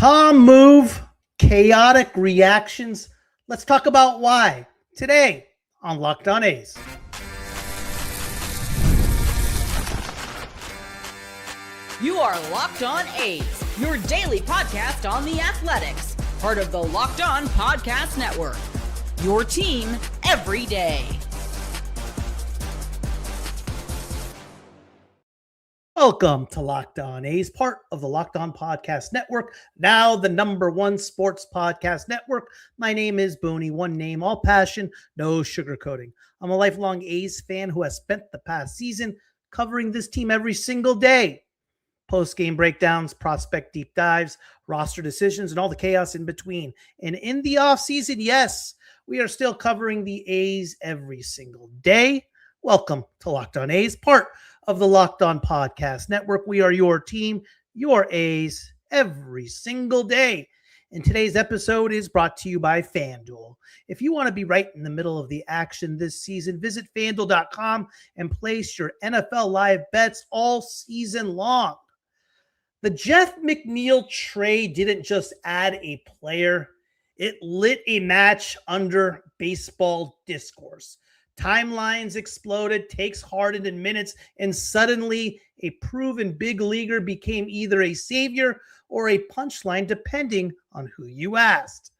Calm move, chaotic reactions. Let's talk about why today on Locked On A's. You are Locked On A's, your daily podcast on the Athletics, part of the Locked On Podcast Network. Your team every day. Welcome to Locked On A's, part of the Locked On Podcast Network, now the #1 sports podcast network. My name is Booney, one name, all passion, no sugarcoating. I'm a lifelong A's fan who has spent the past season covering this team every single day. Post-game breakdowns, prospect deep dives, roster decisions, and all the chaos in between. And in the offseason, yes, we are still covering the A's every single day. Welcome to Locked On A's, part of the Locked On Podcast Network. We are your team, your A's, every single day. And today's episode is brought to you by FanDuel. If you want to be right in the middle of the action this season, visit FanDuel.com and place your NFL live bets all season long. The Jeff McNeil trade didn't just add a player, it lit a match under baseball discourse. Timelines exploded, takes hardened in minutes, and suddenly a proven big leaguer became either a savior or a punchline, depending on who you asked.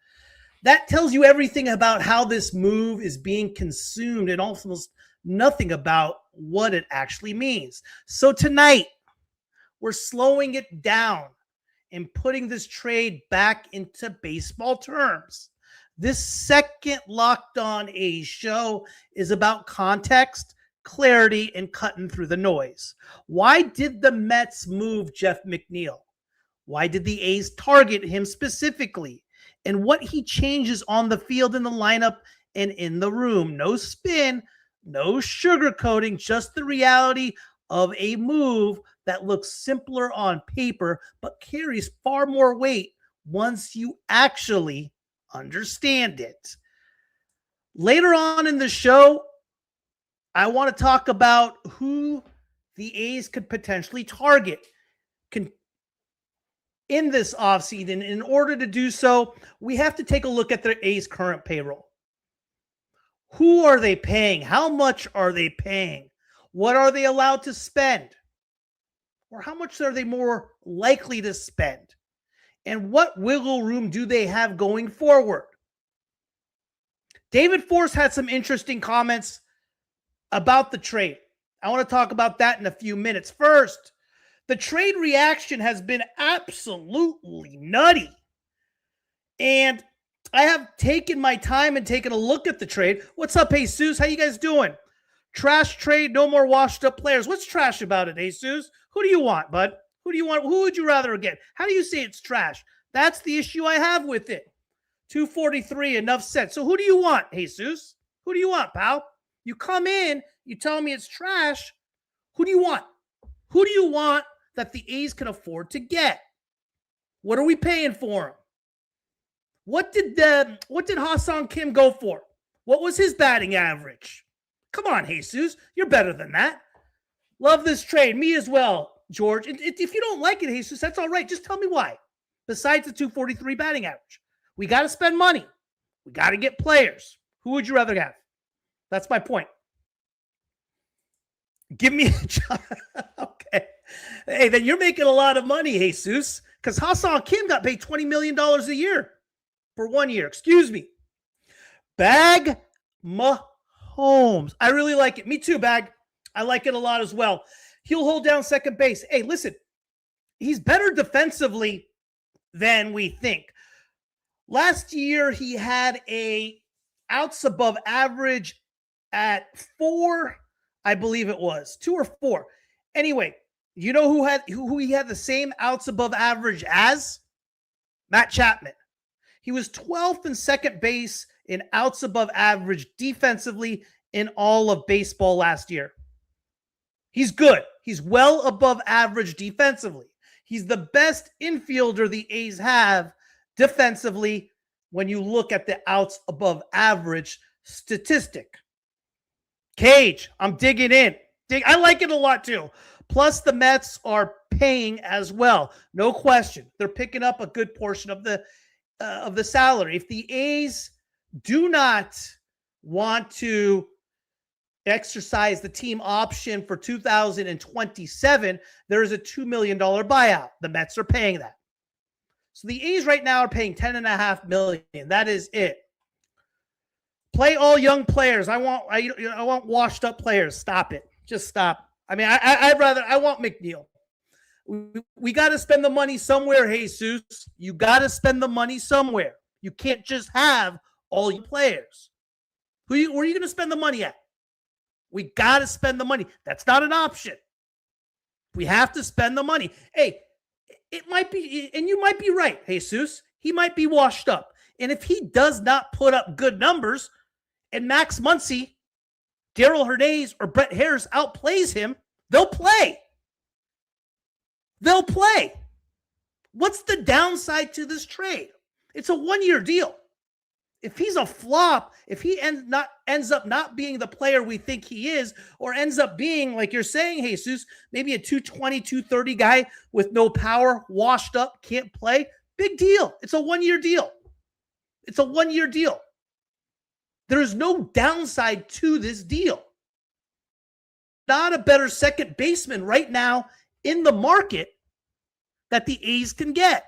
That tells you everything about how this move is being consumed and almost nothing about what it actually means. So tonight, we're slowing it down and putting this trade back into baseball terms. This second Locked On A's show is about context, clarity, and cutting through the noise. Why did the Mets move Jeff McNeil? Why did the A's target him specifically? And what he changes on the field, in the lineup, and in the room. No spin, no sugarcoating, just the reality of a move that looks simpler on paper, but carries far more weight once you actually understand it. Later on in the show, I want to talk about who the A's could potentially target in this offseason. In order to do so, we have to take a look at their A's current payroll. Who are they paying? How much are they paying? What are they allowed to spend? Or how much are they more likely to spend? And what wiggle room do they have going forward? David Force had some interesting comments about the trade. I want to talk about that in a few minutes. First, the trade reaction has been absolutely nutty. And I have taken my time and taken a look at the trade. What's up, Jesus? How you guys doing? Trash trade, no more washed up players. What's trash about it, Jesus? Who do you want, bud? Who do you want? Who would you rather get? How do you say it's trash? That's the issue I have with it. 243, enough said. So who do you want, Jesus? Who do you want, pal? You come in, you tell me it's trash. Who do you want? Who do you want that the A's can afford to get? What are we paying for him? What did Ha-Seong Kim go for? What was his batting average? Come on, Jesus. You're better than that. Love this trade. Me as well, George. If you don't like it, Jesus, that's all right. Just tell me why. Besides the 243 batting average. We got to spend money. We got to get players. Who would you rather have? That's my point. Give me a job. Okay. Hey, then you're making a lot of money, Jesus, because Ha-Seong Kim got paid $20 million a year for 1 year. Excuse me. Bag Mahomes. I really like it. Me too, Bag. I like it a lot as well. He'll hold down second base. Hey, listen, he's better defensively than we think. Last year, he had a outs above average at 4, I believe it was 2 or 4. Anyway, you know who he had the same outs above average as? Matt Chapman. He was 12th in second base in outs above average defensively in all of baseball last year. He's good. He's well above average defensively. He's the best infielder the A's have defensively when you look at the outs above average statistic. Cage, I'm digging in. I like it a lot too. Plus, the Mets are paying as well. No question. They're picking up a good portion of the salary. If the A's do not want to exercise the team option for 2027, there is a $2 million buyout. The Mets are paying that. So the A's right now are paying $10.5 million. That is it. Play all young players. I want washed up players. Stop it. Just stop. I mean, I want McNeil. We got to spend the money somewhere, Jesus. You got to spend the money somewhere. You can't just have all your players. Where are you going to spend the money at? We got to spend the money. That's not an option. We have to spend the money. Hey, it might be, and you might be right, Jesus. He might be washed up. And if he does not put up good numbers and Max Muncy, Darryl Hernandez, or Brett Harris outplays him, they'll play. They'll play. What's the downside to this trade? It's a one-year deal. If he's a flop, if he ends up not being the player we think he is, or ends up being, like you're saying, Jesus, maybe a 220, 230 guy with no power, washed up, can't play, big deal. It's a one-year deal. It's a one-year deal. There is no downside to this deal. Not a better second baseman right now in the market that the A's can get.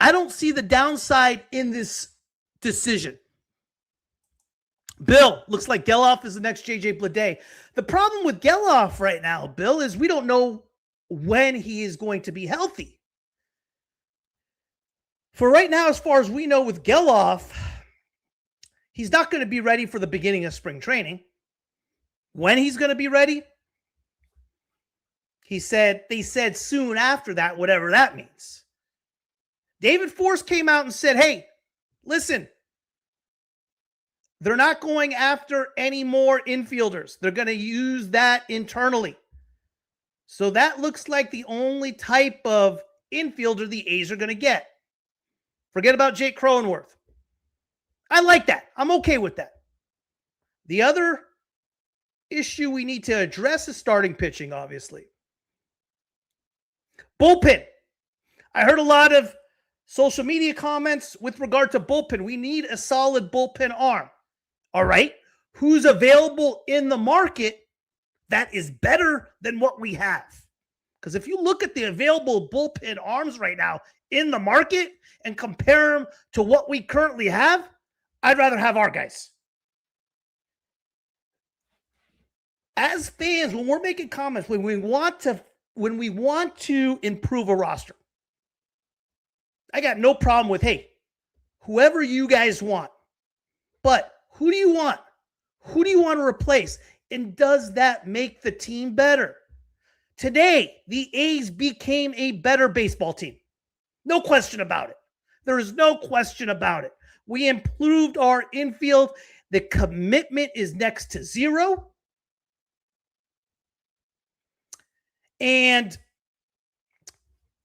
I don't see the downside in this decision. Bill, looks like Geloff is the next JJ Bleday. The problem with Geloff right now, Bill, is we don't know when he is going to be healthy. For right now, as far as we know with Geloff, he's not going to be ready for the beginning of spring training. When he's going to be ready, they said soon after that, whatever that means. David Force came out and said, hey, listen, they're not going after any more infielders. They're going to use that internally. So that looks like the only type of infielder the A's are going to get. Forget about Jake Cronenworth. I like that. I'm okay with that. The other issue we need to address is starting pitching, obviously. Bullpen. I heard a lot of social media comments with regard to bullpen. We need a solid bullpen arm. All right. Who's available in the market that is better than what we have? Because if you look at the available bullpen arms right now in the market and compare them to what we currently have, I'd rather have our guys. As fans, when we're making comments, when we want to improve a roster, I got no problem with, hey, whoever you guys want. But who do you want? Who do you want to replace? And does that make the team better? Today, the A's became a better baseball team. No question about it. There is no question about it. We improved our infield. The commitment is next to zero. And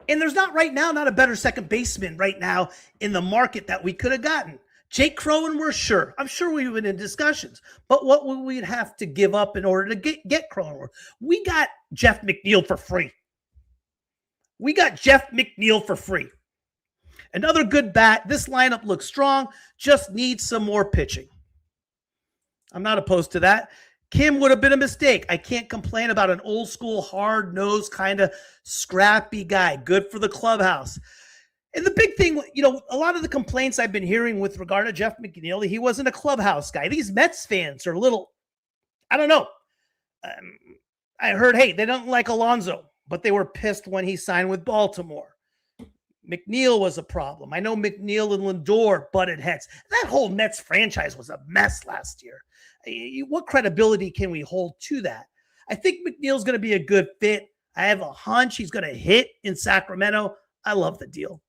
there's not a better second baseman right now in the market that we could have gotten. Jake Cronenworth, sure. I'm sure we've been in discussions. But what would we have to give up in order to get Cronenworth? We got Jeff McNeil for free. Another good bat. This lineup looks strong. Just needs some more pitching. I'm not opposed to that. Kim would have been a mistake. I can't complain about an old school, hard-nosed, kind of scrappy guy. Good for the clubhouse. And the big thing, a lot of the complaints I've been hearing with regard to Jeff McNeil, he wasn't a clubhouse guy. These Mets fans are a little, I don't know. I heard, hey, they don't like Alonso, but they were pissed when he signed with Baltimore. McNeil was a problem. I know McNeil and Lindor butted heads. That whole Mets franchise was a mess last year. What credibility can we hold to that? I think McNeil's going to be a good fit. I have a hunch he's going to hit in Sacramento. I love the deal.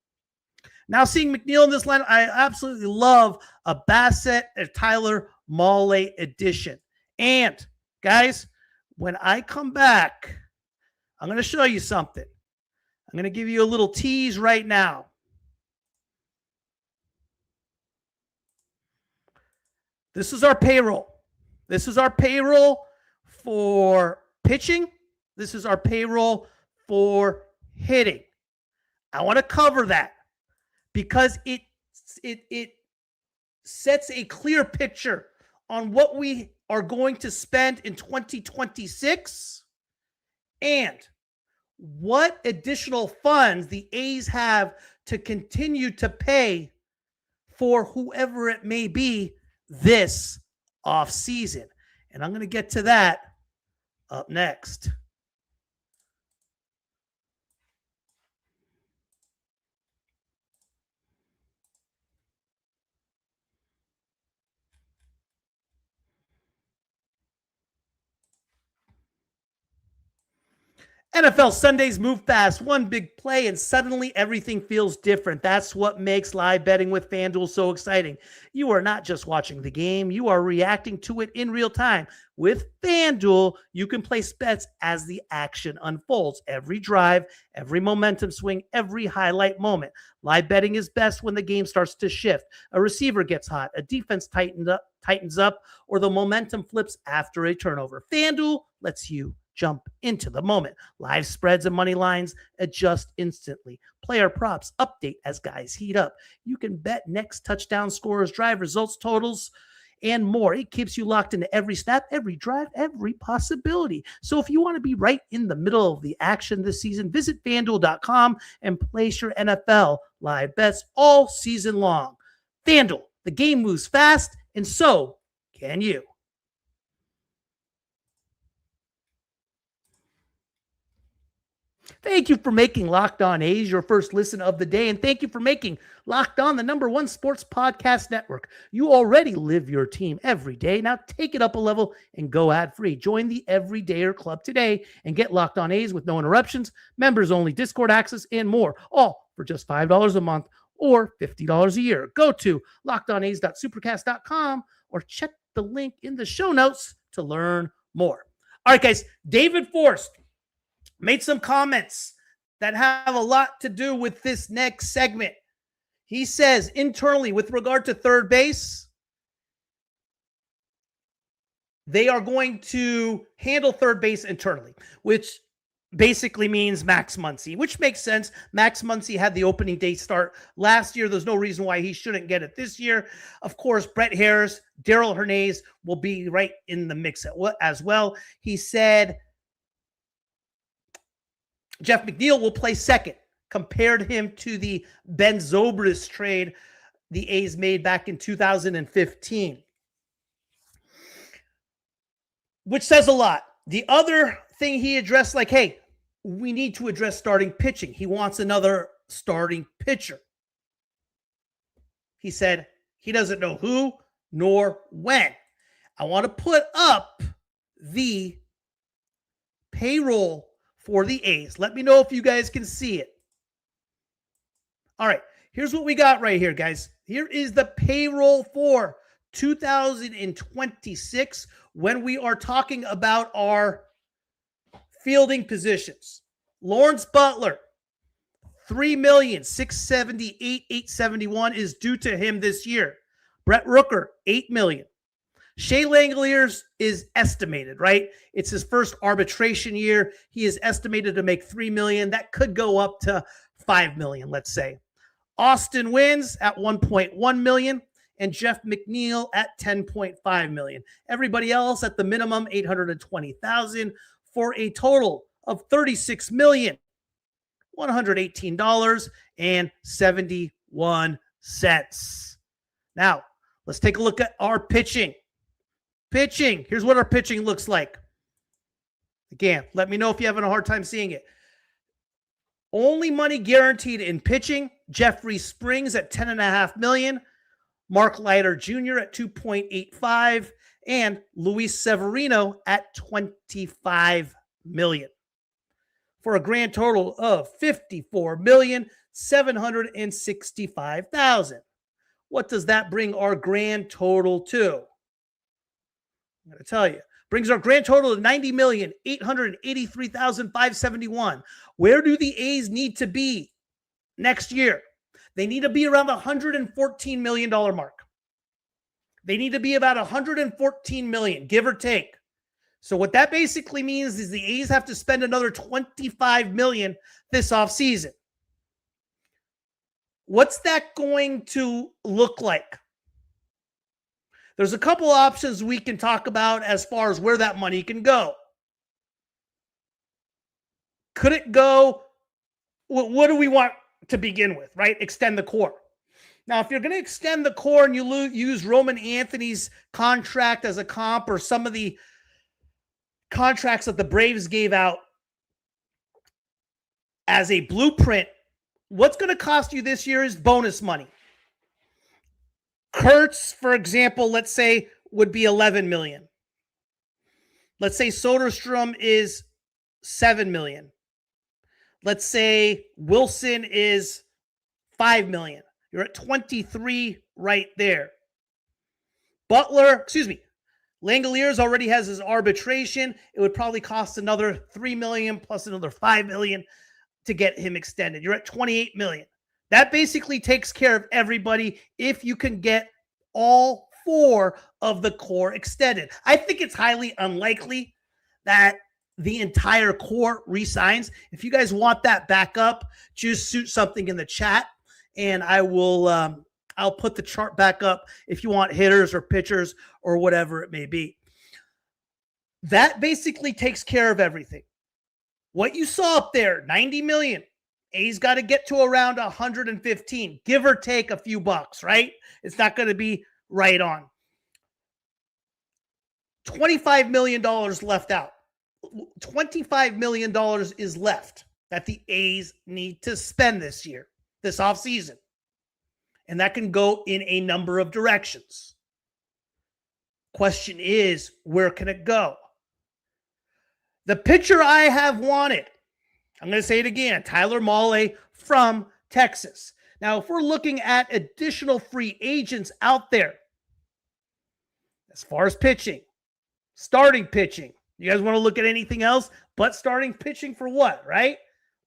Now seeing McNeil in this lineup, I absolutely love a Bassett or Tyler Mahle addition. And guys, when I come back, I'm going to show you something. I'm going to give you a little tease right now. This is our payroll. This is our payroll for pitching This is our payroll for hitting. I want to cover that because it sets a clear picture on what we are going to spend in 2026 and what additional funds the A's have to continue to pay for whoever it may be this offseason. And I'm going to get to that up next. NFL Sundays move fast. One big play, and suddenly everything feels different. That's what makes live betting with FanDuel so exciting. You are not just watching the game, you are reacting to it in real time. With FanDuel, you can place bets as the action unfolds. Every drive, every momentum swing, every highlight moment. Live betting is best when the game starts to shift. A receiver gets hot, a defense tightens up, or the momentum flips after a turnover. FanDuel lets you jump into the moment. Live spreads and money lines adjust instantly. Player props update as guys heat up. You can bet next touchdown scorers, drive results, totals, and more. It keeps you locked into every snap, every drive, every possibility. So if you want to be right in the middle of the action this season, visit FanDuel.com and place your NFL live bets all season long. FanDuel, the game moves fast, and so can you. Thank you for making Locked On A's your first listen of the day, and thank you for making Locked On the #1 sports podcast network. You already live your team every day. Now take it up a level and go ad-free. Join the Everydayer Club today and get Locked On A's with no interruptions, members-only Discord access, and more, all for just $5 a month or $50 a year. Go to lockedona's.supercast.com or check the link in the show notes to learn more. All right, guys, David Forst made some comments that have a lot to do with this next segment. He says internally, with regard to third base, they are going to handle third base internally, which basically means Max Muncy, which makes sense. Max Muncy had the opening day start last year. There's no reason why he shouldn't get it this year. Of course, Brett Harris, Darrell Hernandez will be right in the mix as well. He said Jeff McNeil will play second, compared him to the Ben Zobrist trade the A's made back in 2015, which says a lot. The other thing he addressed, like, hey, we need to address starting pitching. He wants another starting pitcher. He said he doesn't know who nor when. I want to put up the payroll for the A's. Let me know if you guys can see it. All right, here's what we got right here, guys. Here is the payroll for 2026 when we are talking about our fielding positions. Lawrence Butler, $3,678,871 is due to him this year. Brett Rooker, $8 million. Shea Langeliers is estimated, right? It's his first arbitration year. He is estimated to make $3 million. That could go up to $5 million, let's say. Austin Wins at $1.1 million and Jeff McNeil at $10.5 million. Everybody else at the minimum, $820,000 for a total of $36,118.71. Now, let's take a look at our pitching. Here's what our pitching looks like. Again, let me know if you're having a hard time seeing it. Only money guaranteed in pitching, Jeffrey Springs at $10.5 million, Mark Leiter Jr. at $2.85, and Luis Severino at $25 million. For a grand total of $54,765,000. What does that bring our grand total to? I'm going to tell you. Brings our grand total to $90,883,571. Where do the A's need to be next year? They need to be around the $114 million mark. They need to be about $114 million, give or take, So what that basically means is the A's have to spend another $25 million this offseason. What's that going to look like? There's a couple options we can talk about as far as where that money can go. Could it go? What do we want to begin with, right? Extend the core. Now, if you're going to extend the core and you use Roman Anthony's contract as a comp or some of the contracts that the Braves gave out as a blueprint, what's going to cost you this year is bonus money. Kurtz, for example, let's say would be $11 million. Let's say Soderstrom is $7 million. Let's say Wilson is $5 million. You're at 23 right there. Langoliers already has his arbitration. It would probably cost another $3 million plus another $5 million to get him extended. You're at $28 million. That basically takes care of everybody if you can get all four of the core extended. I think it's highly unlikely that the entire core resigns. If you guys want that back up, just shoot something in the chat and I will I'll put the chart back up if you want hitters or pitchers or whatever it may be. That basically takes care of everything. What you saw up there, $90 million. A's got to get to around 115, give or take a few bucks, right? It's not going to be right on. $25 million left out. $25 million is left that the A's need to spend this offseason. And that can go in a number of directions. Question is, where can it go? The pitcher I have wanted, I'm going to say it again, Tyler Mahle from Texas. Now, if we're looking at additional free agents out there, as far as pitching, starting pitching, you guys want to look at anything else but starting pitching for what, right?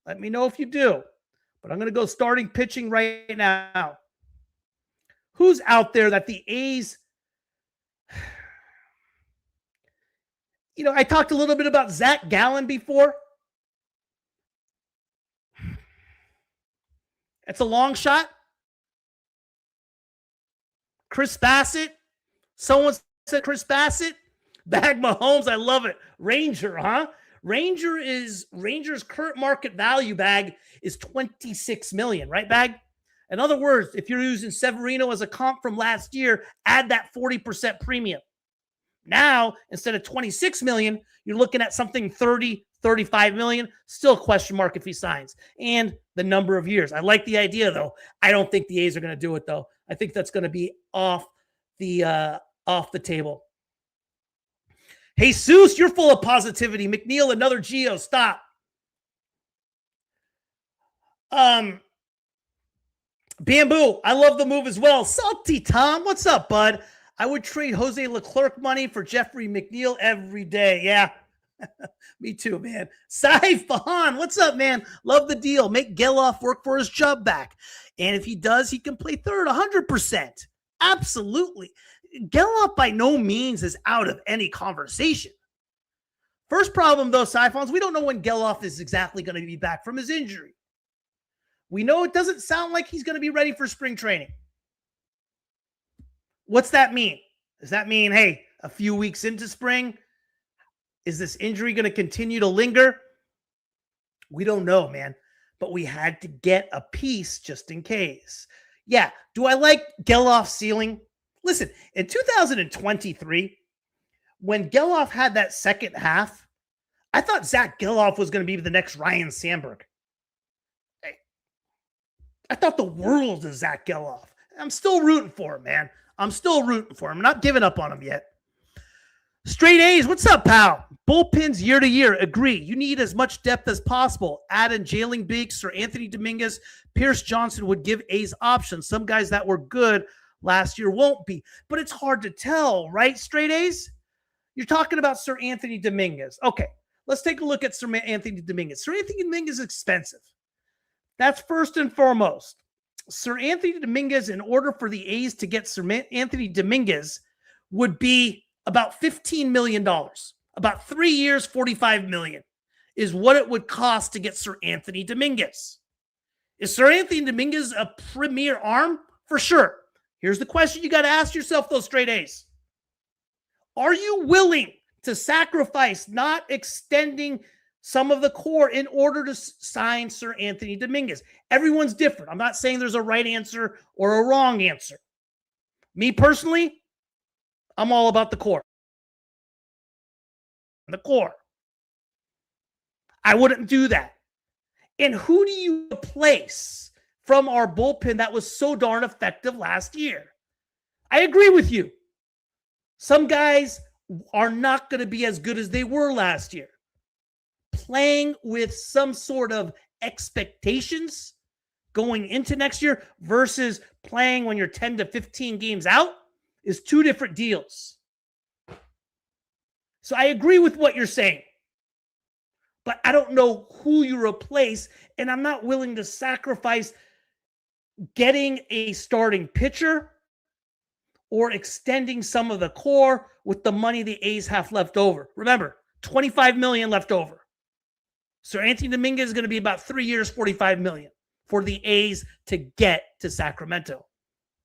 Let me know if you do. But I'm going to go starting pitching right now. Who's out there that the A's... I talked a little bit about Zach Gallen before. That's a long shot. Chris Bassett. Someone said Chris Bassett. Bag Mahomes. I love it. Ranger, huh? Ranger's current market value, Bag, is $26 million, right, Bag? In other words, if you're using Severino as a comp from last year, add that 40% premium. Now, instead of $26 million, you're looking at something $30, $35 million. Still a question mark if he signs. And the number of years. I like the idea, though. I don't think the A's are going to do it, though. I think that's going to be off the table. Jesus, you're full of positivity. McNeil, another Geo. Stop. Bamboo, I love the move as well. Salty Tom, what's up, bud? I would trade Jose Leclerc money for Jeffrey McNeil every day. Yeah, me too, man. Saifan, what's up, man? Love the deal. Make Geloff work for his job back. And if he does, he can play third 100%. Absolutely. Geloff by no means is out of any conversation. First problem, though, Saifans, we don't know when Geloff is exactly going to be back from his injury. We know it doesn't sound like he's going to be ready for spring training. What's that mean? Does that mean, hey, a few weeks into spring, is this injury going to continue to linger? We don't know, man. But we had to get a piece just in case. Yeah. Do I like Geloff's ceiling? Listen, in 2023, when Geloff had that second half, I thought Zach Geloff was going to be the next Ryan Sandberg. I thought the world of Zach Geloff. I'm still rooting for him, man. I'm still rooting for him. I'm not giving up on him yet. Straight A's, what's up, pal? Bullpens year to year, agree. You need as much depth as possible. Add in Jalen Beeks or Anthony Dominguez. Pierce Johnson would give A's options. Some guys that were good last year won't be. But it's hard to tell, right, Straight A's? You're talking about Sir Anthony Dominguez. Okay, let's take a look at Sir Anthony Dominguez. Sir Anthony Dominguez is expensive. That's first and foremost. Sir Anthony Dominguez, in order for the A's to get Sir Anthony Dominguez, would be about $15 million. About 3 years, $45 million is what it would cost to get Sir Anthony Dominguez. Is Sir Anthony Dominguez a premier arm? For sure. Here's the question you got to ask yourself, those straight A's. Are you willing to sacrifice not extending some of the core in order to sign Sir Anthony Dominguez? Everyone's different. I'm not saying there's a right answer or a wrong answer. Me personally, I'm all about the core. The core. I wouldn't do that. And who do you replace from our bullpen that was so darn effective last year? I agree with you. Some guys are not going to be as good as they were last year. Playing with some sort of expectations going into next year versus playing when you're 10 to 15 games out is two different deals. So I agree with what you're saying, but I don't know who you replace, and I'm not willing to sacrifice getting a starting pitcher or extending some of the core with the money the A's have left over. Remember, $25 million left over. Sir Anthony Dominguez is going to be about 3 years, $45 million for the A's to get to Sacramento.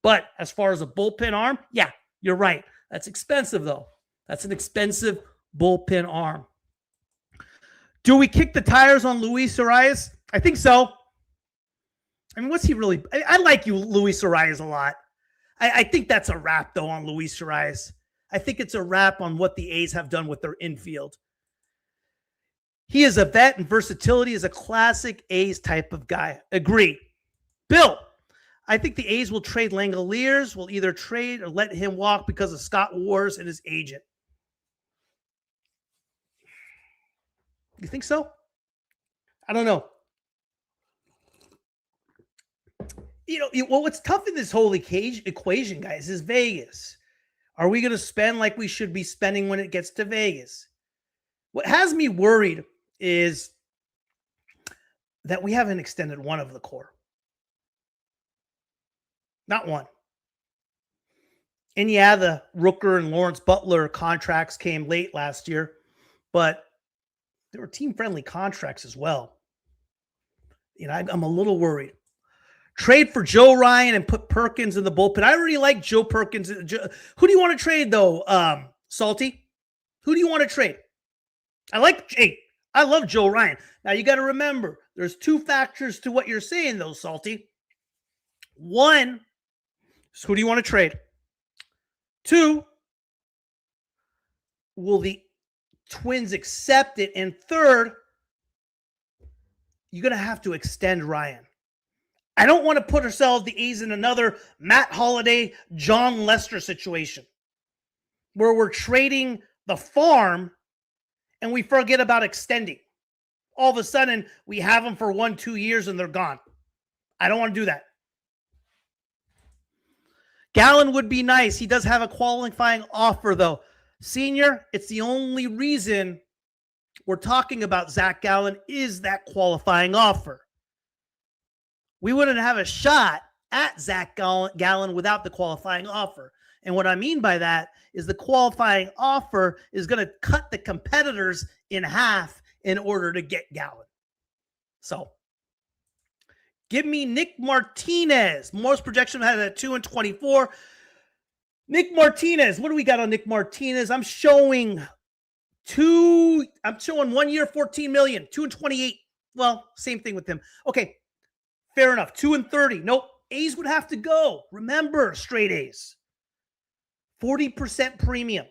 But as far as a bullpen arm, yeah, you're right. That's expensive, though. That's an expensive bullpen arm. Do we kick the tires on Luis Arias? I think so. I mean, what's he really? I like you, Luis Arias, a lot. I think that's a wrap, though, on Luis Arias. I think it's a wrap on what the A's have done with their infield. He is a vet, and versatility is a classic A's type of guy. Agree. Bill, I think the A's will trade Langoliers, will either trade or let him walk because of Scott Wars and his agent. You think so? I don't know. You know, what's tough in this whole equation, guys, is Vegas. Are we going to spend like we should be spending when it gets to Vegas? What has me worried is that we haven't extended one of the core. Not one. And yeah, the Rooker and Lawrence Butler contracts came late last year, but there were team-friendly contracts as well. You know, I'm a little worried. Trade for Joe Ryan and put Perkins in the bullpen. I already like Joe Perkins. Who do you want to trade, though, Salty? Who do you want to trade? I love Joe Ryan. Now, you got to remember, there's two factors to what you're saying, though, Salty. One is who do you want to trade? Two, will the Twins accept it? And third, you're going to have to extend Ryan. I don't want to put ourselves, the A's, in another Matt Holliday, John Lester situation where we're trading the farm and we forget about extending. All of a sudden, we have them for 1-2 years and they're gone. I don't want to do that. Gallen would be nice. He does have a qualifying offer, though. Senior, it's the only reason we're talking about Zach Gallen is that qualifying offer. We wouldn't have a shot at Zach Gallen without the qualifying offer. And what I mean by that is the qualifying offer is going to cut the competitors in half in order to get Gallen. So give me Nick Martinez. Most projection had a 2-24. Nick Martinez. What do we got on Nick Martinez? I'm showing 1 year, $14 million, 2-28. Well, same thing with him. Okay. Fair enough. 2-30. Nope. A's would have to go. Remember, straight A's. 40% premium.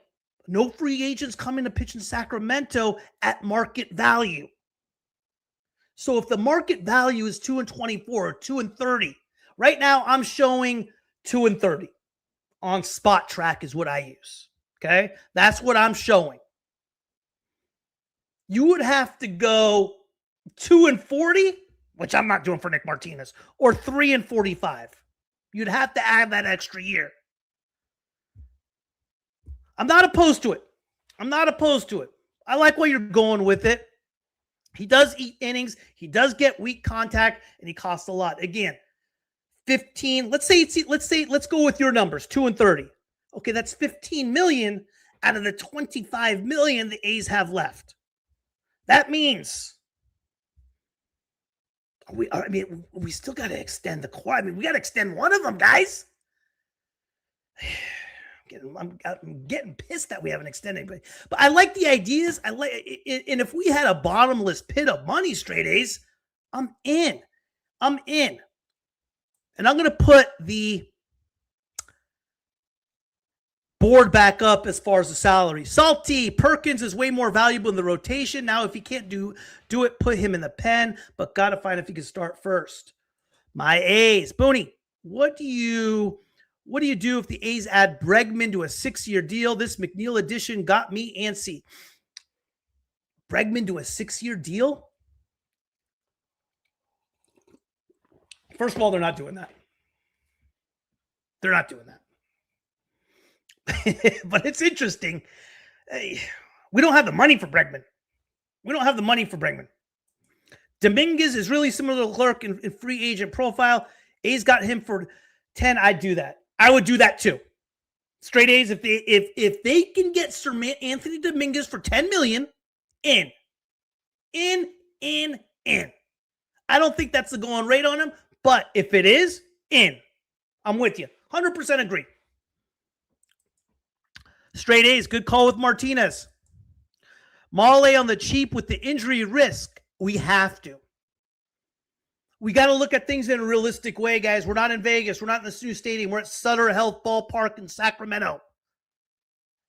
No free agents coming to pitch in Sacramento at market value. So if the market value is 2-24 or 2-30, right now I'm showing 2-30 on Spot Track is what I use. Okay. That's what I'm showing. You would have to go 2-40, which I'm not doing for Nick Martinez, or 3-45. You'd have to add that extra year. I'm not opposed to it. I like where you're going with it. He does eat innings. He does get weak contact, and he costs a lot. Again, 15. Let's go with your numbers, 2-30. Okay, that's $15 million out of the $25 million the A's have left. That means we still got to extend the core. I mean, we got to extend one of them, guys. I'm getting pissed that we haven't extended anybody. But I like the ideas. I like it, and if we had a bottomless pit of money, straight A's, I'm in. And I'm going to put the board back up as far as the salary. Salty, Perkins is way more valuable in the rotation. Now, if he can't do it, put him in the pen, but got to find if he can start first. My A's. Booney, what do you do if the A's add Bregman to a 6-year deal? This McNeil edition got me antsy. Bregman to a 6-year deal? First of all, they're not doing that. They're not doing that. But it's interesting. We don't have the money for Bregman. Dominguez is really similar to Clerk in free agent profile. A's got him for 10. I'd do that. I would do that too. Straight A's, if they can get Sir Anthony Dominguez for $10 million, in. I don't think that's the going rate on him, but if it is, in. I'm with you. 100% agree. Straight A's, good call with Martinez. Mahle on the cheap with the injury risk. We have to. We got to look at things in a realistic way, guys. We're not in Vegas. We're not in the new stadium. We're at Sutter Health Ballpark in Sacramento.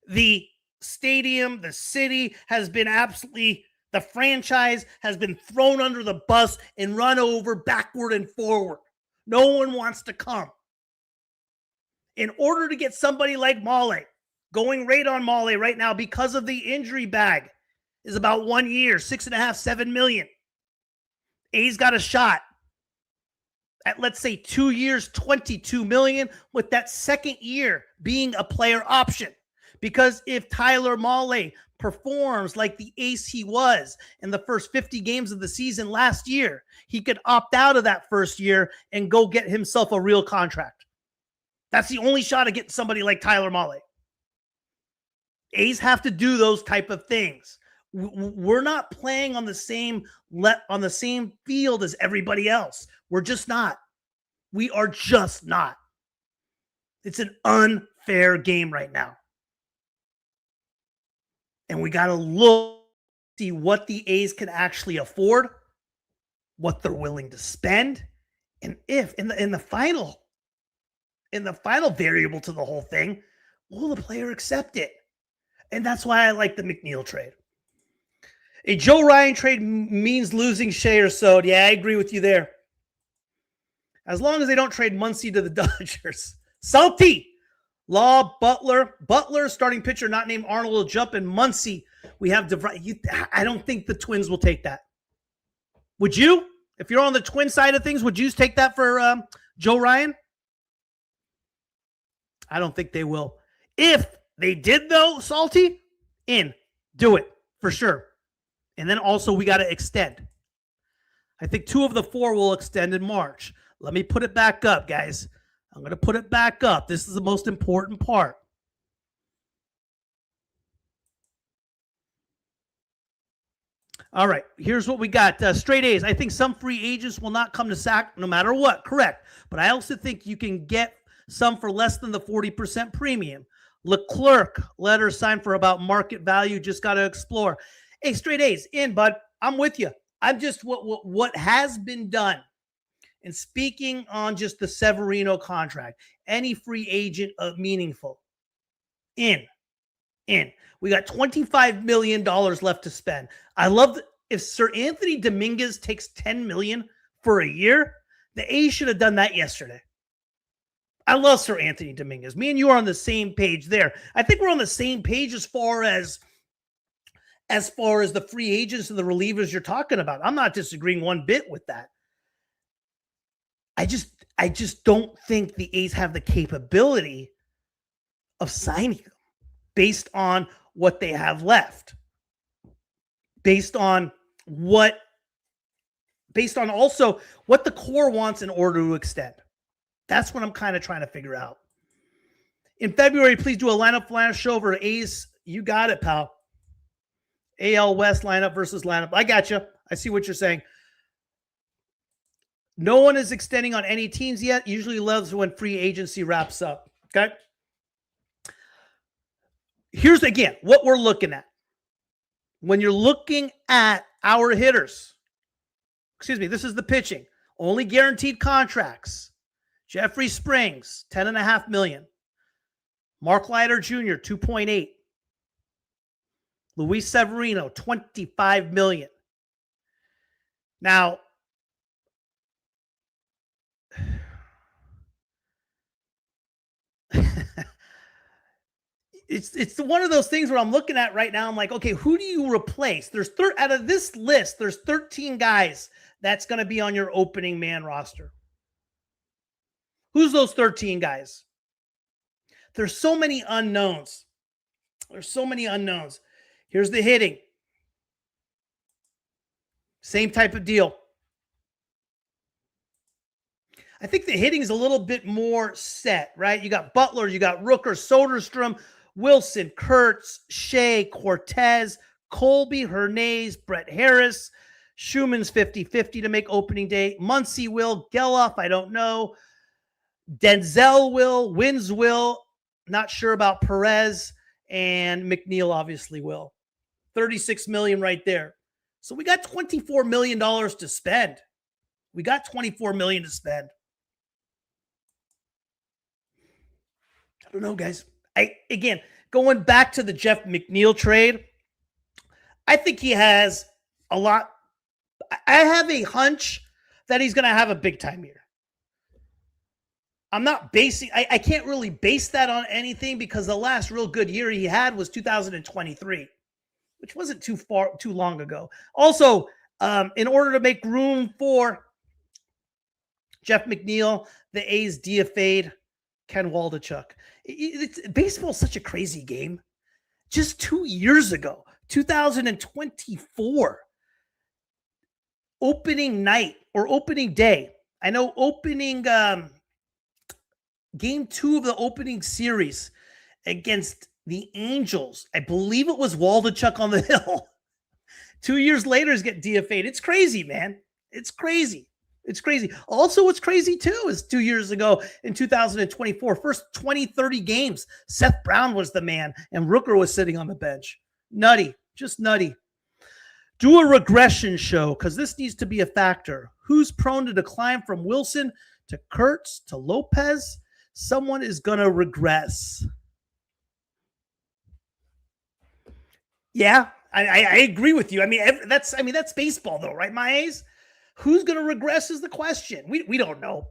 The stadium, the city has been the franchise has been thrown under the bus and run over backward and forward. No one wants to come. In order to get somebody like Mahle, going rate on Mahle right now because of the injury bag is about 1 year, $6.5, $7 million. A's got a shot at, let's say, 2 years, $22 million, with that second year being a player option. Because if Tyler Mahle performs like the ace he was in the first 50 games of the season last year, he could opt out of that first year and go get himself a real contract. That's the only shot of getting somebody like Tyler Mahle. A's have to do those type of things. We're not playing on the same field as everybody else. We're just not. We are just not. It's an unfair game right now. And we got to see what the A's can actually afford, what they're willing to spend, and if in the final variable to the whole thing, will the player accept it? And that's why I like the McNeil trade. A Joe Ryan trade means losing Shea or so. Yeah, I agree with you there. As long as they don't trade Muncy to the Dodgers. Salty. Law, Butler, starting pitcher not named Arnold will jump, and Muncy. We have I don't think the Twins will take that. Would you? If you're on the Twin side of things, would you take that for Joe Ryan? I don't think they will. If they did, though, Salty, do it for sure. And then also we got to extend. I think 2 of the 4 will extend in March. Let me put it back up, guys. I'm going to put it back up. This is the most important part. All right, here's what we got. Straight A's. I think some free agents will not come to SAC no matter what. Correct. But I also think you can get some for less than the 40% premium. Leclerc, letter signed for about market value. Just got to explore. Hey, straight A's in, bud. I'm with you. I'm just what has been done. And speaking on just the Severino contract, any free agent of meaningful, in. We got $25 million left to spend. I love if Sir Anthony Dominguez takes $10 million for a year, the A's should have done that yesterday. I love Sir Anthony Dominguez. Me and you are on the same page there. I think we're on the same page as far as the free agents and the relievers you're talking about. I'm not disagreeing one bit with that. I just don't think the A's have the capability of signing them based on what they have left. Based on also what the core wants in order to extend. That's what I'm kind of trying to figure out. In February, please do a lineup flash show for A's You got it, pal. AL West lineup versus lineup. I got you. I see what you're saying. No one is extending on any teams yet. Usually loves when free agency wraps up. Okay. Here's again what we're looking at. When you're looking at our hitters, this is the pitching. Only guaranteed contracts. Jeffrey Springs, $10.5 million. Mark Leiter Jr., $2.8. Luis Severino, $25 million. Now, it's one of those things where I'm looking at right now. I'm like, okay, who do you replace? Out of this list, there's 13 guys that's going to be on your opening man roster. Who's those 13 guys? There's so many unknowns. Here's the hitting. Same type of deal. I think the hitting is a little bit more set, right? You got Butler, you got Rooker, Soderstrom, Wilson, Kurtz, Shea, Cortez, Colby, Hernandez, Brett Harris. Schumann's 50-50 to make opening day. Muncy will. Geloff, I don't know. Denzel will. Wins will. Not sure about Perez. And McNeil obviously will. $36 million right there. So we got $24 million to spend. $24 million to spend. I don't know, guys. Again, going back to the Jeff McNeil trade, I think he has a lot. I have a hunch that he's going to have a big time year. I'm not basing, I can't really base that on anything because the last real good year he had was 2023, which wasn't too long ago. Also, in order to make room for Jeff McNeil, the A's DFA'd Ken Waldichuk. Baseball is such a crazy game. Just 2 years ago, 2024, opening night or opening day. I know opening game 2 of the opening series against the Angels. I believe it was Waldichuk on the hill. 2 years later, he's getting DFA'd. It's crazy, man. It's crazy. Also, what's crazy, too, is 2 years ago in 2024, first 20, 30 games, Seth Brown was the man, and Rooker was sitting on the bench. Nutty. Just nutty. Do a regression show, because this needs to be a factor. Who's prone to decline from Wilson to Kurtz to Lopez? Someone is going to regress. Yeah, I agree with you. I mean, that's baseball, though, right, my A's? Who's going to regress is the question. We don't know.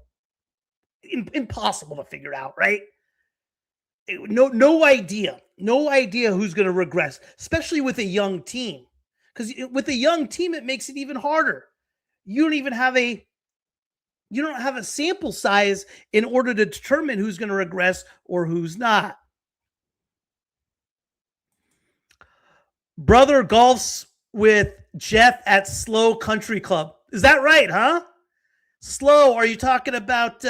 Impossible to figure out, right? No idea. No idea who's going to regress, especially with a young team. Because with a young team, it makes it even harder. You don't have a sample size in order to determine who's going to regress or who's not. Brother golfs with Jeff at Slow Country Club. Is that right, huh? Slow, are you talking about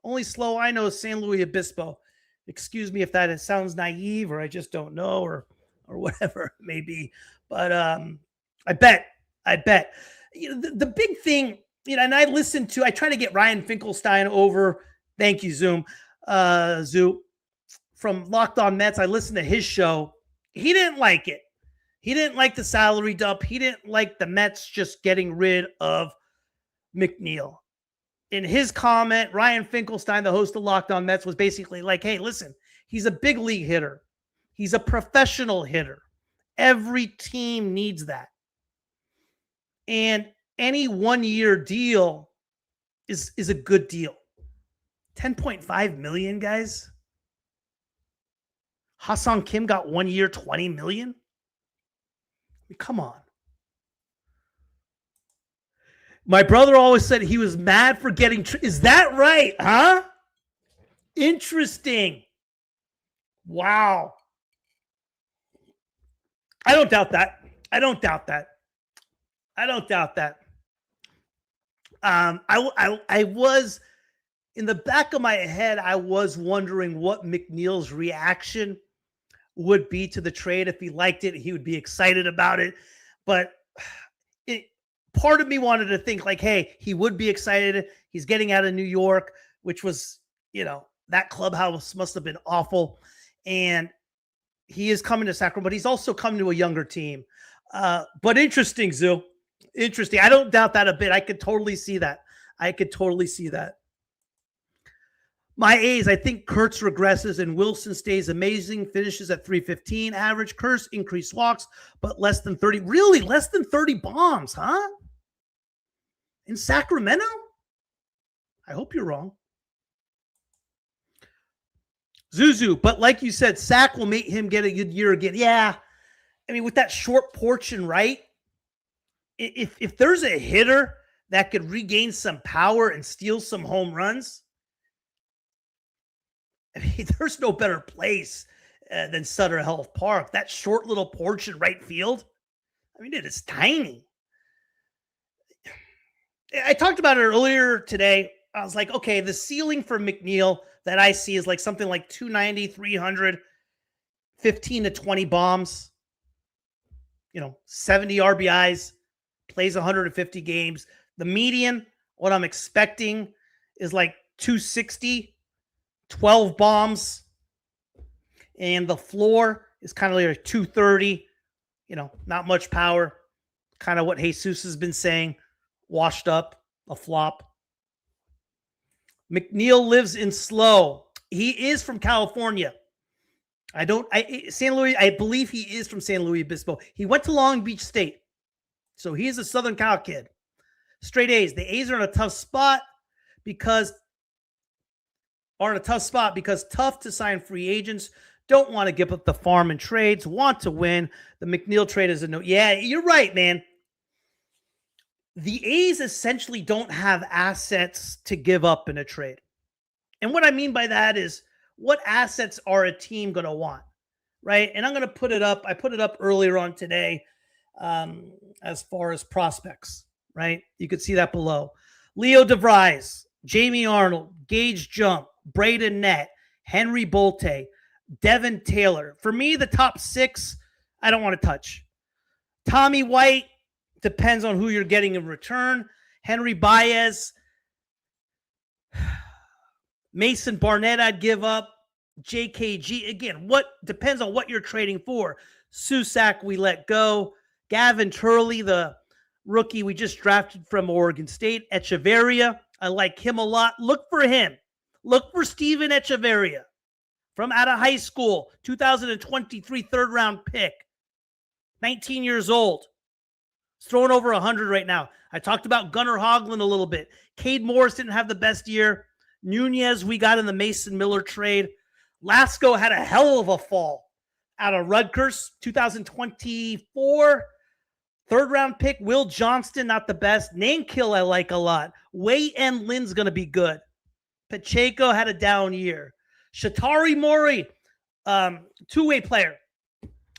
only Slow I know is San Luis Obispo. Excuse me if that sounds naive or I just don't know or whatever it may be. But I bet. The big thing, and I try to get Ryan Finkelstein over. Thank you, Zoo, from Locked On Mets. I listened to his show. He didn't like it. He didn't like the salary dump. He didn't like the Mets just getting rid of McNeil. In his comment, Ryan Finkelstein, the host of Locked On Mets, was basically like, hey, listen, he's a big league hitter. He's a professional hitter. Every team needs that. And any 1 year deal is a good deal. $10.5 million, guys. Ha-Seong Kim got 1 year, $20 million. Come on. My brother always said he was mad for getting... Is that right, huh? Interesting. Wow. I don't doubt that. I was... In the back of my head, I was wondering what McNeil's reaction would be to the trade. If he liked it, he would be excited about it. But part of me wanted to think like, hey, he would be excited. He's getting out of New York, which was, that clubhouse must have been awful. And he is coming to Sacramento, but he's also coming to a younger team. But interesting, Zoo. Interesting. I don't doubt that a bit. I could totally see that. My A's, I think Kurtz regresses and Wilson stays amazing, finishes at 315 average. Kurtz increased walks, but less than 30. Really? Less than 30 bombs, huh? In Sacramento? I hope you're wrong. Zuzu, but like you said, Sack will make him get a good year again. Yeah. I mean, with that short portion, right? If there's a hitter that could regain some power and steal some home runs, I mean, there's no better place than Sutter Health Park. That short little portion right field, I mean, it is tiny. I talked about it earlier today. I was like, okay, the ceiling for McNeil that I see is like something like 290, 300, 15 to 20 bombs, 70 RBIs, plays 150 games. The median, what I'm expecting is like 260, 12 bombs. And the floor is kind of like 230, not much power. Kind of what Jesus has been saying, washed up, a flop. McNeil lives in Slow. He is from California. San Luis, I believe he is from San Luis Obispo. He went to Long Beach State. So he is a Southern Cal kid. Straight A's. The A's are in a tough spot because tough to sign free agents, don't want to give up the farm and trades, want to win. The McNeil trade is a no. Yeah, you're right, man. The A's essentially don't have assets to give up in a trade. And what I mean by that is, what assets are a team going to want, right? And I'm going to put it up. I put it up earlier on today as far as prospects, right? You could see that below. Leo DeVries, Jamie Arnold, Gage Jump, Braden Nett, Henry Bolte, Devin Taylor. For me, the top 6, I don't want to touch. Tommy White, depends on who you're getting in return. Henry Baez, Mason Barnett, I'd give up. JKG, again, what depends on what you're trading for. Susac, we let go. Gavin Turley, the rookie we just drafted from Oregon State. Echeverria, I like him a lot. Look for him. Look for Steven Echeverria from out of high school, 2023 third-round pick, 19 years old. He's throwing over 100 right now. I talked about Gunnar Hoglund a little bit. Cade Morris didn't have the best year. Nunez, we got in the Mason Miller trade. Lasco had a hell of a fall out of Rutgers, 2024. Third-round pick, Will Johnston, not the best. Namekill, I like a lot. Wei N. Lin's going to be good. Pacheco had a down year. Shatari Mori, two-way player,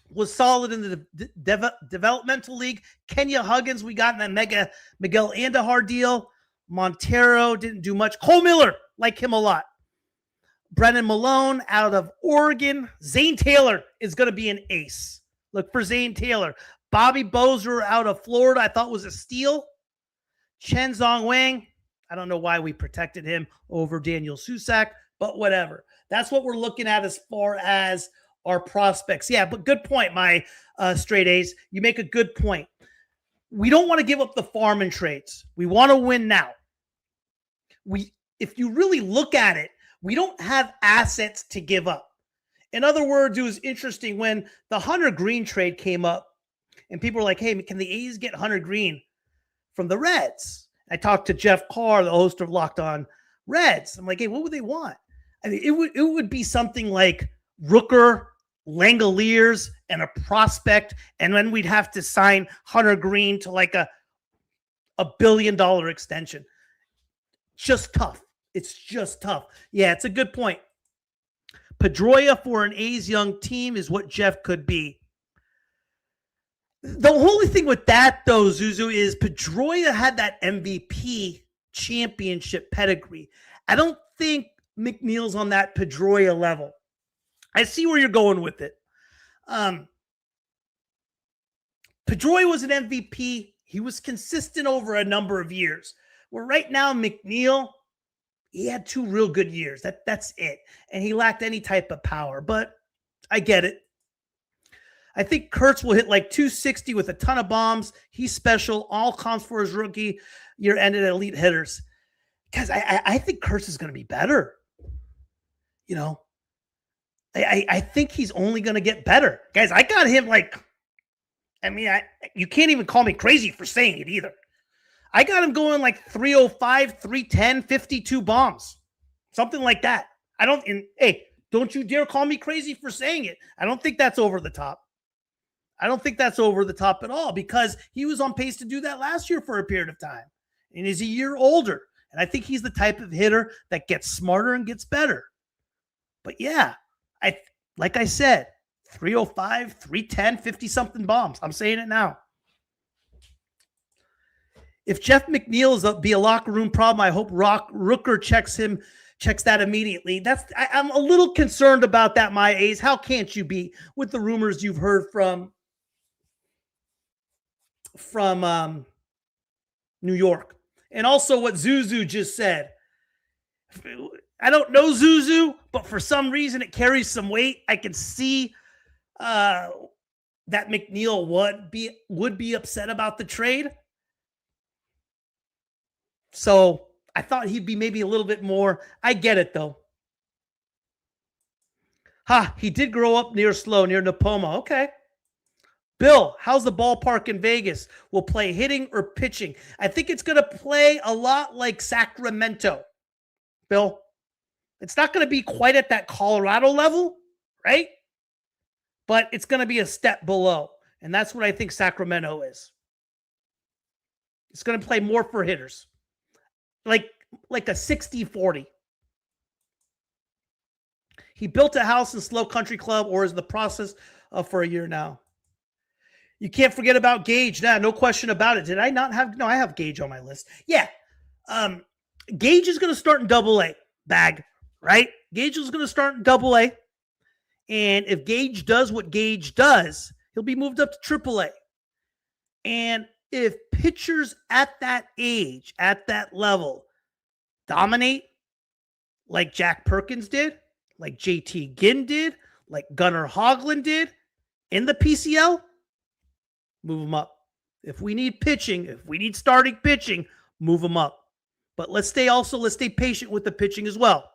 was solid in the developmental league. Kenya Huggins, we got in that Miguel Andahar deal. Montero didn't do much. Cole Miller, like him a lot. Brennan Malone out of Oregon. Zane Taylor is going to be an ace. Look for Zane Taylor. Bobby Bozer out of Florida, I thought was a steal. Chen Zong Wang, I don't know why we protected him over Daniel Susac, but whatever. That's what we're looking at as far as our prospects. Yeah, but good point, my straight A's. You make a good point. We don't want to give up the farm and trades. We want to win now. If you really look at it, we don't have assets to give up. In other words, it was interesting when the Hunter Green trade came up and people were like, hey, can the A's get Hunter Green from the Reds? I talked to Jeff Carr, the host of Locked On Reds. I'm like, hey, what would they want? I mean, it would be something like Rooker, Langoliers, and a prospect, and then we'd have to sign Hunter Green to like a $1 billion extension. Just tough. It's just tough. Yeah, it's a good point. Pedroia for an A's young team is what Jeff could be. The only thing with that, though, Zuzu, is Pedroia had that MVP championship pedigree. I don't think McNeil's on that Pedroia level. I see where you're going with it. Pedroia was an MVP. He was consistent over a number of years. Well, right now, McNeil, he had 2 real good years. That's it. And he lacked any type of power, but I get it. I think Kurtz will hit like 260 with a ton of bombs. He's special. All comps for his rookie year ended elite hitters. Guys, I think Kurtz is going to be better. You know, I think he's only going to get better. Guys, I got him you can't even call me crazy for saying it either. I got him going like 305, 310, 52 bombs. Something like that. Don't you dare call me crazy for saying it. I don't think that's over the top. I don't think that's over the top at all because he was on pace to do that last year for a period of time. And he's a year older. And I think he's the type of hitter that gets smarter and gets better. But yeah, like I said, 305, 310, 50-something bombs. I'm saying it now. If Jeff McNeil is be a locker room problem, I hope Rooker checks that immediately. I'm a little concerned about that, my A's. How can't you be with the rumors you've heard from New York? And also what Zuzu just said. I don't know Zuzu, but for some reason it carries some weight. I can see that McNeil would be upset about the trade. So I thought he'd be maybe a little bit more. I get it though. He did grow up near Napoma. Okay. Bill, how's the ballpark in Vegas? Will play hitting or pitching? I think it's going to play a lot like Sacramento. Bill, it's not going to be quite at that Colorado level, right? But it's going to be a step below. And that's what I think Sacramento is. It's going to play more for hitters. Like a 60-40. He built a house in Slow Country Club or is in the process for a year now. You can't forget about Gage. No question about it. Did I not have? No, I have Gage on my list. Yeah. Gage is going to start in Double-A. Bag, right? Gage is going to start in Double-A. And if Gage does what Gage does, he'll be moved up to Triple-A. And if pitchers at that age, at that level, dominate like Jack Perkins did, like JT Ginn did, like Gunnar Hoglund did in the PCL, move them up. If we need pitching, if we need starting pitching, move them up. But let's stay patient with the pitching as well.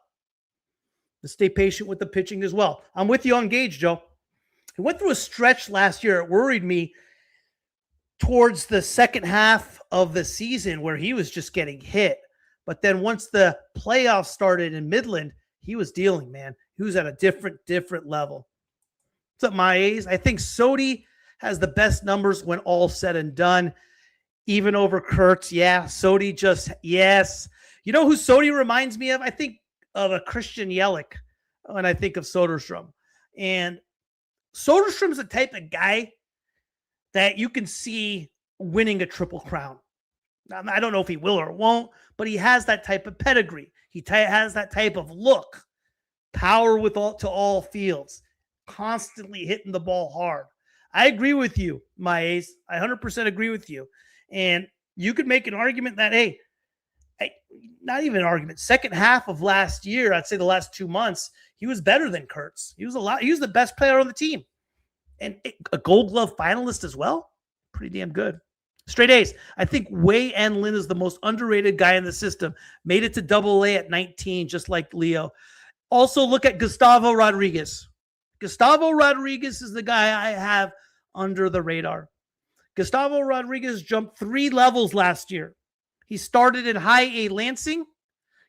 I'm with you on Gage, Joe. He went through a stretch last year. It worried me towards the second half of the season where he was just getting hit. But then once the playoffs started in Midland, he was dealing, man. He was at a different level. What's up, my A's? I think Sodi has the best numbers when all said and done, even over Kurtz. Yeah, Sodi yes. You know who Sodi reminds me of? I think of a Christian Yelich when I think of Soderstrom. And Soderstrom's the type of guy that you can see winning a Triple Crown. I don't know if he will or won't, but he has that type of pedigree. He has that type of look. Power to all fields. Constantly hitting the ball hard. I agree with you, my Ace. I 100% agree with you. And you could make an argument that, hey, not even an argument. Second half of last year, I'd say the last 2 months, he was better than Kurtz. He was the best player on the team. And a Gold Glove finalist as well. Pretty damn good. Straight A's. I think Wei and Lin is the most underrated guy in the system. Made it to Double-A at 19, just like Leo. Also, look at Gustavo Rodriguez. Gustavo Rodriguez is the guy I have under the radar. Gustavo Rodriguez jumped 3 levels last year. He started in High A Lansing.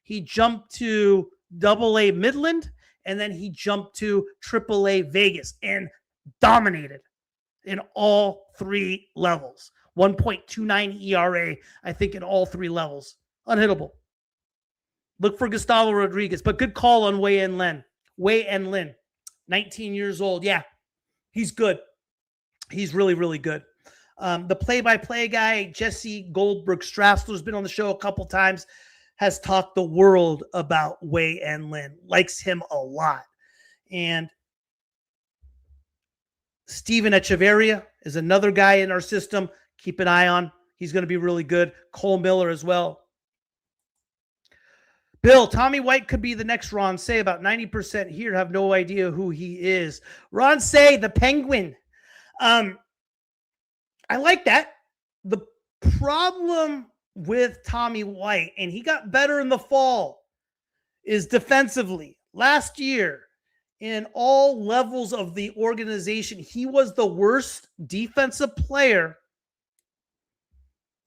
He jumped to Double-A Midland. And then he jumped to Triple-A Vegas and dominated in all 3 levels. 1.29 ERA, I think, in all 3 levels. Unhittable. Look for Gustavo Rodriguez, but good call on Wei and Lin. 19 years old. Yeah, he's good. He's really, really good. The play-by-play guy, Jesse Goldberg Strassler, has been on the show a couple times, has talked the world about Wei and Lin, likes him a lot. And Steven Echeverria is another guy in our system. Keep an eye on. He's going to be really good. Cole Miller as well. Bill, Tommy White could be the next Ron Say. About 90% here have no idea who he is. Ron Say, the Penguin. I like that. The problem with Tommy White, and he got better in the fall, is defensively. Last year, in all levels of the organization, he was the worst defensive player,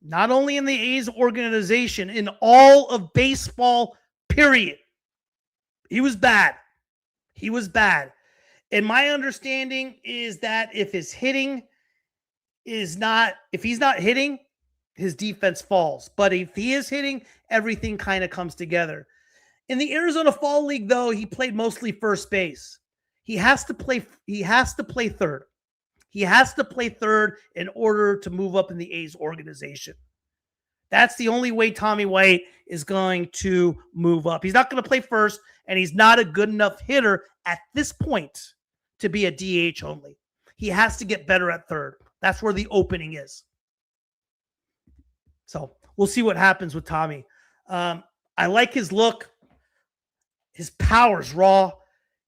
not only in the A's organization, in all of baseball, period. He was bad. He was bad. And my understanding is that if he's not hitting, his defense falls. But if he is hitting, everything kind of comes together. In the Arizona Fall League, though, he played mostly first base. He has to play third. He has to play third in order to move up in the A's organization. That's the only way Tommy White is going to move up. He's not going to play first, and he's not a good enough hitter at this point to be a DH only. He has to get better at third. That's where the opening is. So we'll see what happens with Tommy. I like his look. His power's raw.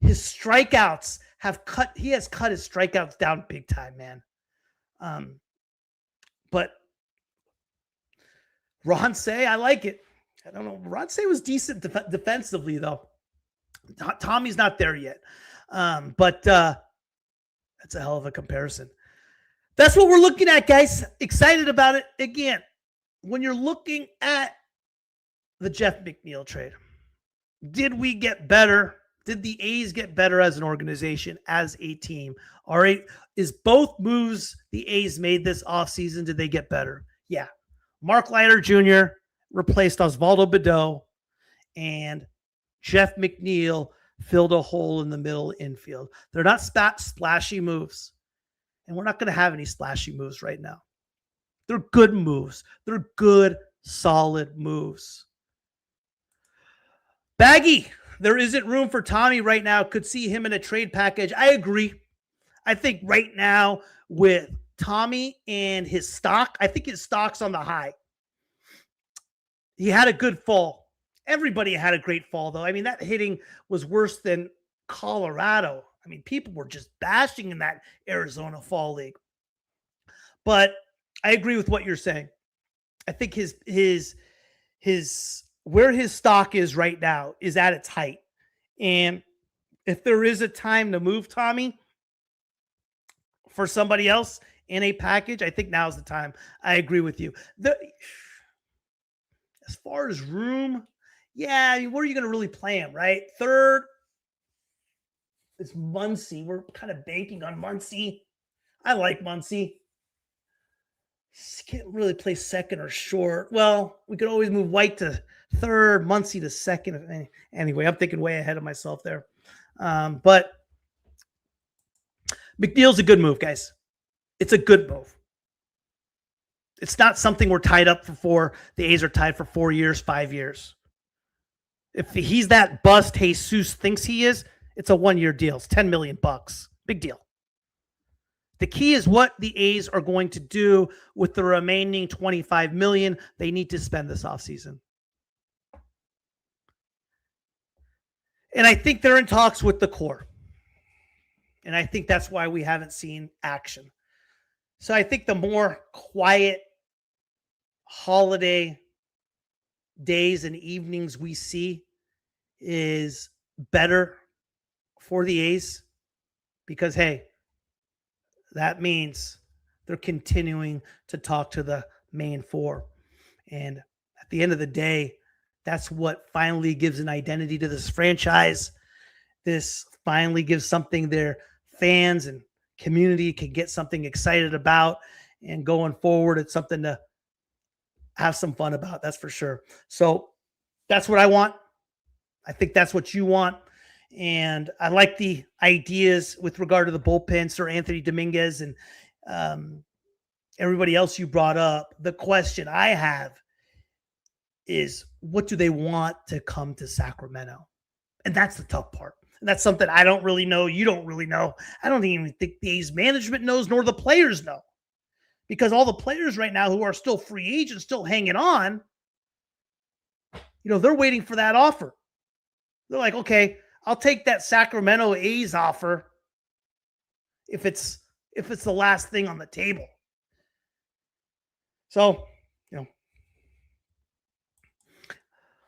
His strikeouts he has cut his strikeouts down big time, man. But Ron Say, I like it. I don't know. Ron Say was decent defensively, though. Tommy's not there yet. But that's a hell of a comparison. That's what we're looking at, guys. Excited about it. Again, when you're looking at the Jeff McNeil trade, did we get better? Did the A's get better as an organization, as a team? All right. Is both moves the A's made this offseason, did they get better? Yeah. Mark Leiter Jr. replaced Osvaldo Bido, and Jeff McNeil filled a hole in the middle infield. They're not splashy moves, and we're not going to have any splashy moves right now. They're good moves. They're good, solid moves. Baggy, there isn't room for Tommy right now. Could see him in a trade package. I agree. I think right now with Tommy and his stock, I think his stock's on the high. He had a good fall. Everybody had a great fall, though. I mean, that hitting was worse than Colorado. I mean, people were just bashing in that Arizona Fall League. But I agree with what you're saying. I think his where his stock is right now is at its height. And if there is a time to move Tommy for somebody else in a package, I think now's the time. I agree with you. As far as room, yeah, I mean, where are you going to really play him, right? Third, it's Muncy. We're kind of banking on Muncy. I like Muncy. He can't really play second or short. Well, we could always move White to third, Muncy to second. Anyway, I'm thinking way ahead of myself there. But McNeil's a good move, guys. It's a good move. It's not something we're tied up for. The A's are tied for 4 years, 5 years. If he's that bust Jesus thinks he is, it's a 1-year deal. It's $10 million. Big deal. The key is what the A's are going to do with the remaining $25 million they need to spend this offseason. And I think they're in talks with the core. And I think that's why we haven't seen action. So I think the more quiet holiday days and evenings we see is better for the A's because, hey, that means they're continuing to talk to the main four. And at the end of the day, that's what finally gives an identity to this franchise. This finally gives something their fans and community can get something excited about. And going forward, it's something to have some fun about. That's for sure. So that's what I want. I think that's what you want. And I like the ideas with regard to the bullpen, Sir Anthony Dominguez and everybody else you brought up. The question I have is, what do they want to come to Sacramento? And that's the tough part. And that's something I don't really know. You don't really know. I don't even think the A's management knows, nor the players know. Because all the players right now who are still free agents, still hanging on, they're waiting for that offer. They're like, okay, I'll take that Sacramento A's offer if it's the last thing on the table. So,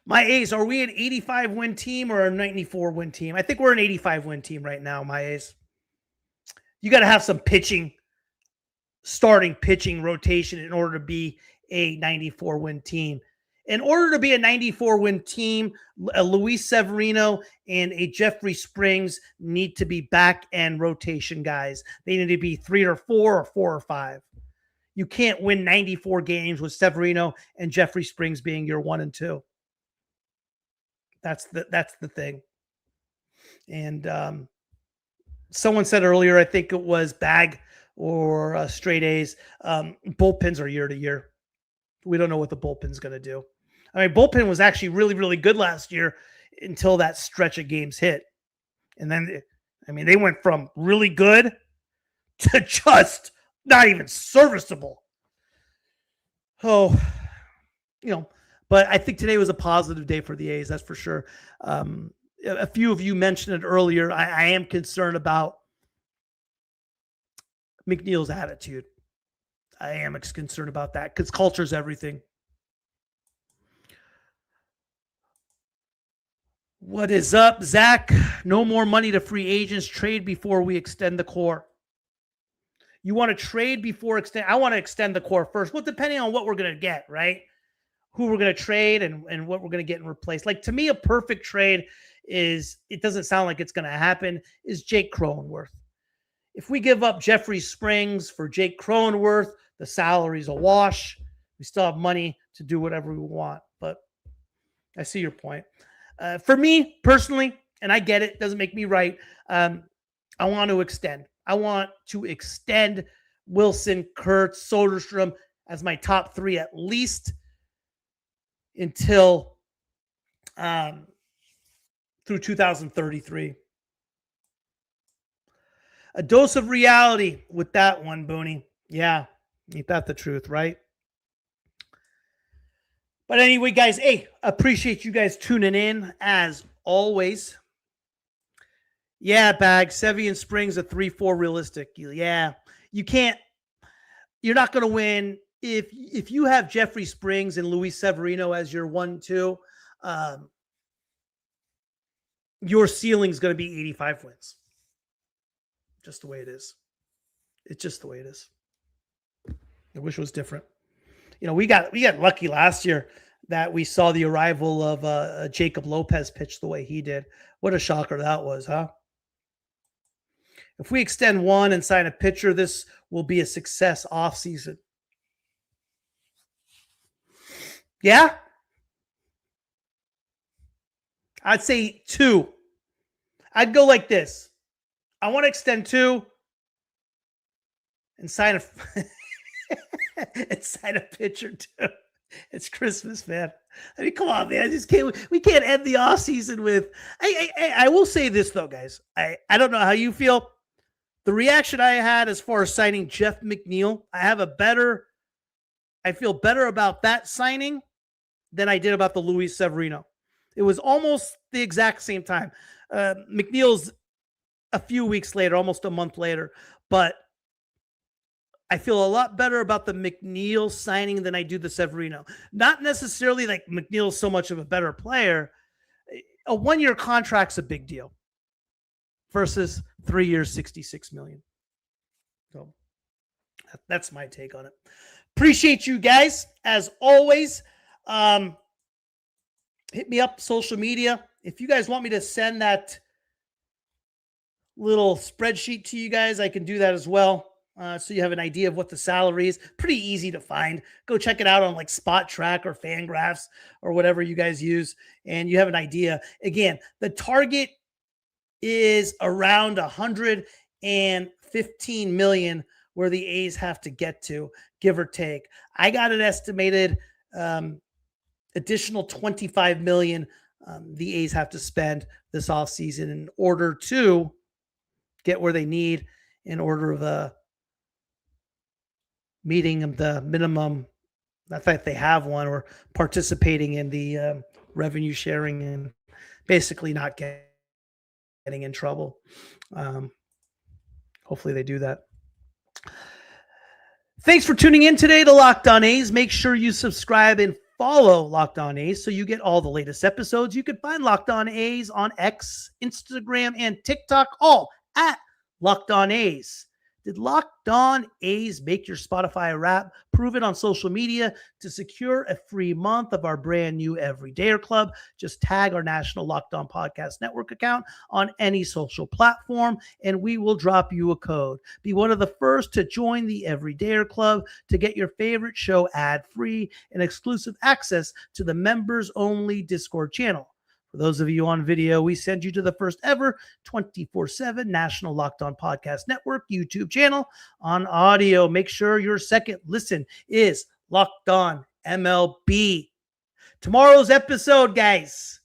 my A's, are we an 85-win team or a 94-win team? I think we're an 85-win team right now, my A's. You got to have some starting pitching rotation in order to be a 94-win team. In order to be a 94-win team, a Luis Severino and a Jeffrey Springs need to be back-end rotation guys. They need to be 3 or 4 or 4 or 5. You can't win 94 games with Severino and Jeffrey Springs being your 1 and 2. That's the thing. And someone said earlier, I think it was Bag or Straight A's, bullpens are year to year. We don't know what the bullpen's going to do. I mean, bullpen was actually really, really good last year until that stretch of games hit. And then, they went from really good to just not even serviceable. Oh, but I think today was a positive day for the A's, that's for sure. A few of you mentioned it earlier. I am concerned about McNeil's attitude. I am concerned about that because culture is everything. What is up, Zach? No more money to free agents. Trade before we extend the core. You want to trade before extend? I want to extend the core first. Well, depending on what we're going to get, right? Who we're going to trade and what we're going to get in replace. Like, to me, a perfect trade is, it doesn't sound like it's going to happen, is Jake Cronenworth. If we give up Jeffrey Springs for Jake Cronenworth, the salary's a wash. We still have money to do whatever we want. But I see your point. For me, personally, and I get it, doesn't make me right, I want to extend. I want to extend Wilson, Kurtz, Soderstrom as my top 3 at least until through 2033. A dose of reality with that one, Booney. Yeah, ain't that the truth, right? But anyway, guys, hey, appreciate you guys tuning in as always. Yeah, Bag, Sevy and Springs, a 3-4 realistic. Yeah, you're not going to win. If you have Jeffrey Springs and Luis Severino as your 1-2, your ceiling is going to be 85 wins. Just the way it is. It's just the way it is. I wish it was different. We got lucky last year that we saw the arrival of Jacob Lopez pitch the way he did. What a shocker that was, huh? If we extend one and sign a pitcher, this will be a success offseason. Yeah? I'd say 2. I'd go like this. I want to extend 2 and sign a pitcher too. It's Christmas, man. Come on, man. We can't end the offseason with. I will say this though, guys. I don't know how you feel. The reaction I had as far as signing Jeff McNeil, I feel better about that signing than I did about the Luis Severino. It was almost the exact same time. McNeil's a few weeks later, almost a month later, but I feel a lot better about the McNeil signing than I do the Severino. Not necessarily like McNeil's so much of a better player. A 1-year contract's a big deal versus 3 years, $66 million. So that's my take on it. Appreciate you guys as always. Hit me up social media. If you guys want me to send that little spreadsheet to you guys, I can do that as well. So you have an idea of what the salary is. Pretty easy to find. Go check it out on like Spot Track or Fangraphs or whatever you guys use. And you have an idea. Again, the target is around 115 million where the A's have to get to, give or take. I got an estimated additional 25 million the A's have to spend this offseason in order to get where they need in order of meeting the minimum. Not that they have one, or participating in the revenue sharing and basically not getting in trouble. Hopefully they do that. Thanks for tuning in today to Locked On A's. Make sure you subscribe and follow Locked On A's so you get all the latest episodes. You can find Locked On A's on X, Instagram, and TikTok, all at Locked On A's. Did Locked On A's make your Spotify Wrap? Prove it on social media to secure a free month of our brand new Everydayer Club. Just tag our national Locked On Podcast Network account on any social platform, and we will drop you a code. Be one of the first to join the Everydayer Club to get your favorite show ad-free and exclusive access to the members-only Discord channel. For those of you on video, we send you to the first ever 24/7 National Locked On Podcast Network YouTube channel. On audio, make sure your second listen is Locked On MLB. Tomorrow's episode, guys,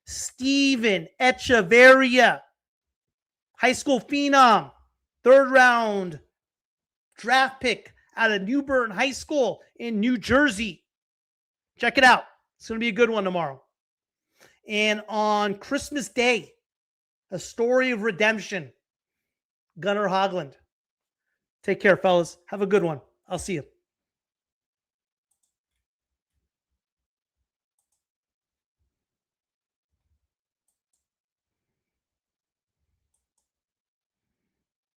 Steven Echeverria, high school phenom, third round draft pick out of New Bern High School in New Jersey. Check it out. It's going to be a good one tomorrow. And on Christmas Day, a story of redemption, Gunnar Hoglund. Take care, fellas. Have a good one. I'll see you.